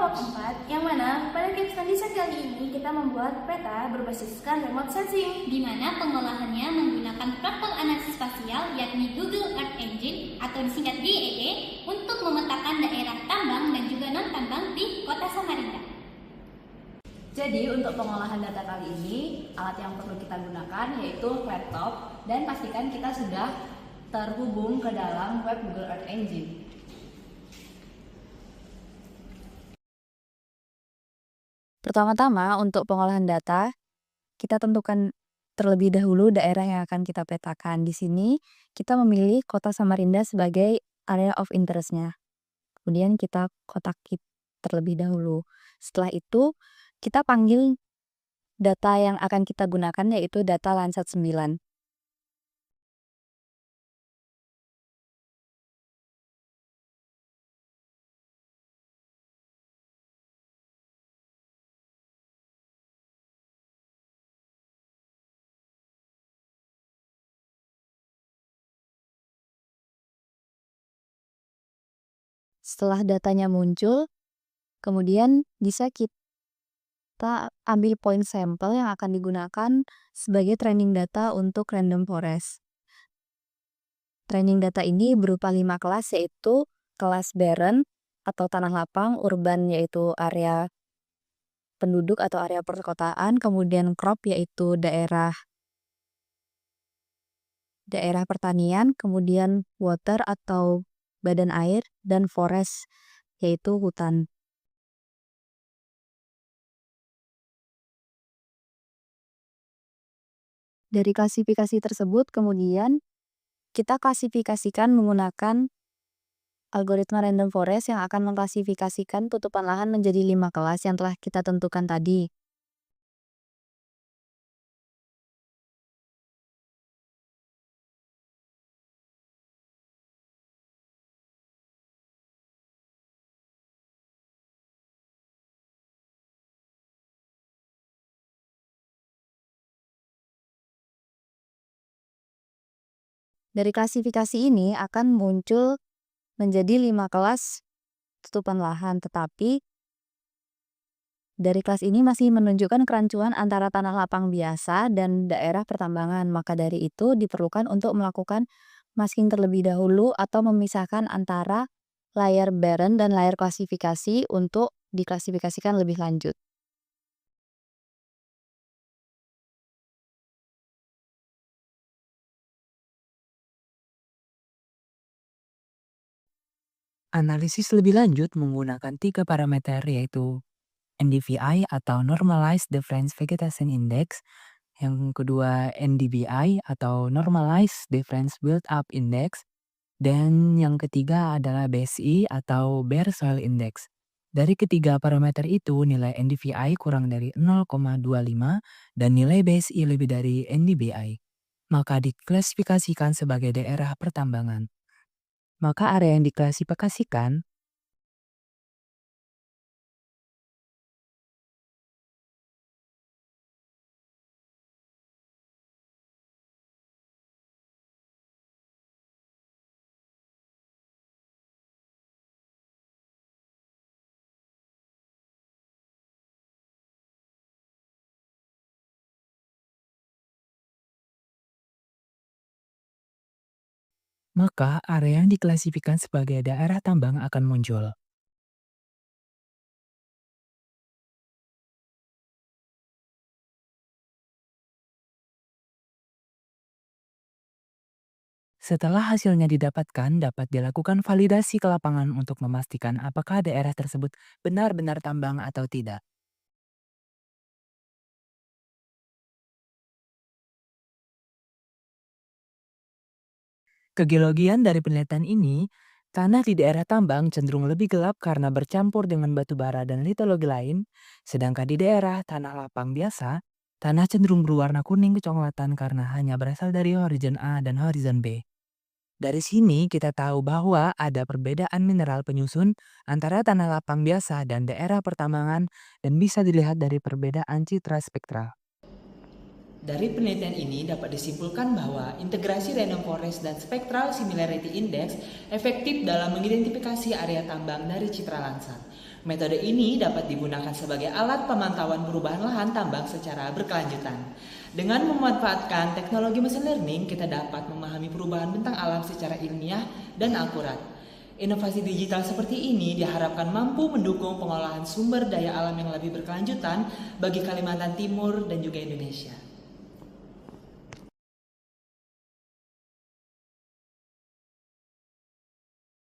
kelompok 4, yang mana pada Caps Design kali ini kita membuat peta berbasiskan remote sensing, di mana pengolahannya menggunakan platform analisis spasial yakni Google Earth Engine atau disingkat GEE untuk memetakan daerah tambang dan juga non-tambang di Kota Samarinda. Jadi untuk pengolahan data kali ini, alat yang perlu kita gunakan yaitu laptop dan pastikan kita sudah terhubung ke dalam web Google Earth Engine. Pertama-tama untuk pengolahan data, kita tentukan terlebih dahulu daerah yang akan kita petakan. Di sini kita memilih Kota Samarinda sebagai area of interest-nya. Kemudian kita kotak terlebih dahulu. Setelah itu kita panggil data yang akan kita gunakan yaitu data Landsat 9. Setelah datanya muncul, kemudian bisa kita ambil point sampel yang akan digunakan sebagai training data untuk random forest. Training data ini berupa 5 kelas yaitu kelas barren atau tanah lapang, urban yaitu area penduduk atau area perkotaan, kemudian crop yaitu daerah pertanian, kemudian water atau badan air, dan forest yaitu hutan. Dari klasifikasi tersebut kemudian kita klasifikasikan menggunakan algoritma random forest yang akan mengklasifikasikan tutupan lahan menjadi 5 kelas yang telah kita tentukan tadi. Dari klasifikasi ini akan muncul menjadi 5 kelas tutupan lahan, tetapi dari kelas ini masih menunjukkan kerancuan antara tanah lapang biasa dan daerah pertambangan. Maka dari itu diperlukan untuk melakukan masking terlebih dahulu atau memisahkan antara layer barren dan layer klasifikasi untuk diklasifikasikan lebih lanjut. Analisis lebih lanjut menggunakan 3 parameter yaitu NDVI atau Normalized Difference Vegetation Index, yang kedua NDBI atau Normalized Difference Build-up Index, dan yang ketiga adalah BSI atau Bare Soil Index. Dari ketiga parameter itu, nilai NDVI kurang dari 0,25 dan nilai BSI lebih dari NDBI, maka diklasifikasikan sebagai daerah pertambangan. Maka area yang diklasifikasikan maka area yang diklasifikasikan sebagai daerah tambang akan muncul. Setelah hasilnya didapatkan, dapat dilakukan validasi ke lapangan untuk memastikan apakah daerah tersebut benar-benar tambang atau tidak. Kegeologian dari penelitian ini, tanah di daerah tambang cenderung lebih gelap karena bercampur dengan batu bara dan litologi lain, sedangkan di daerah tanah lapang biasa, tanah cenderung berwarna kuning kecoklatan karena hanya berasal dari horizon A dan horizon B. Dari sini kita tahu bahwa ada perbedaan mineral penyusun antara tanah lapang biasa dan daerah pertambangan dan bisa dilihat dari perbedaan citra spektral. Dari penelitian ini dapat disimpulkan bahwa integrasi Random Forest dan Spectral Similarity Index efektif dalam mengidentifikasi area tambang dari citra Landsat. Metode ini dapat digunakan sebagai alat pemantauan perubahan lahan tambang secara berkelanjutan. Dengan memanfaatkan teknologi machine learning, kita dapat memahami perubahan bentang alam secara ilmiah dan akurat. Inovasi digital seperti ini diharapkan mampu mendukung pengolahan sumber daya alam yang lebih berkelanjutan bagi Kalimantan Timur dan juga Indonesia.